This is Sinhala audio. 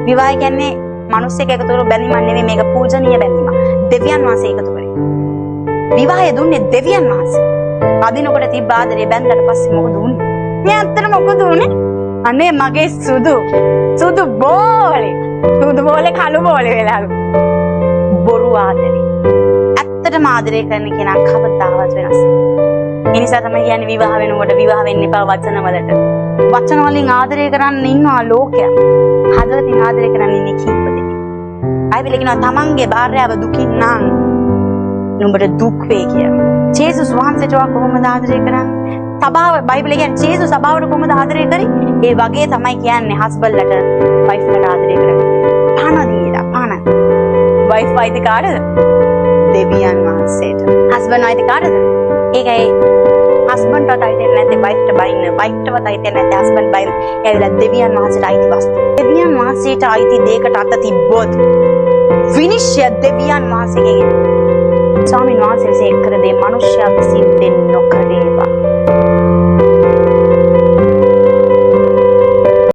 විවාහය කියන්නේ මිනිස්සෙක් එකතු කරලා බැඳීමක් නෙමෙයි මේක පූජනීය බැඳීමක්. දෙවියන් වහන්සේ එකතු කරේ. විවාහය දුන්නේ දෙවියන් වහන්සේ. අදිනකොට තිබ්බ ආදරේ බැඳලා පස්සේ මොකද වුනේ? මේ අත්තර මොකද වුනේ? අනේ මගේ සුදු බෝලේ කළු බෝලේ වෙලාලු. බොරු ආදරේ. ඇත්තටම ආදරේ කරන කෙනා කවදාවත් වෙනස් නෑ. ඒ නිසා තමයි කියන්නේ විවාහ වෙනකොට විවාහ වෙන්න එපා වචන වලට. වචන වලින් ආදරය කරන්න ඉන්නවා ලෝකයක්. හදවතින් ආදරය කරන්න ඉන්නේ කීප දෙනෙක්. බයිබලේ කියනවා තමන්ගේ භාර්යාව දුකින් නම් නුඹට දුක් වේ කියලා. ජේසුස් වහන්සේට කොහොමද ආදරය කරන්නේ? සභාව බයිබලේ කියන්නේ ජේසුස් සභාවට කොහොමද ආදරය කරේ? ඒ වගේ තමයි කියන්නේ හස්බන්ඩ්ලට වයිෆ්ලට ආදරය කරන්නේ. පණ දීලා පණ. වයිෆ් වයිද කාටද? දෙවියන් වහන්සේට. හස්බන්ඩ් වයිද කාටද? ඒකයි හස්බන්ඩ්ට අයිති නැති වයිෆ්ට බයින්න, වයිෆ්ටවත් අයිති නැති හස්බන්ඩ් බයින්න. එයාලා දෙවියන් වහන්සේට අයිති වස්තු. දෙවියන් වහන්සේට අයිති දෙයකට අත තිබ්බොත් විනිශ්චය දෙවියන් වහන්සේගෙන් ස්වාමීන් වහන්සේ කර දේ මනුෂ්‍යයා විසින් දෙන්න නොකරේවා.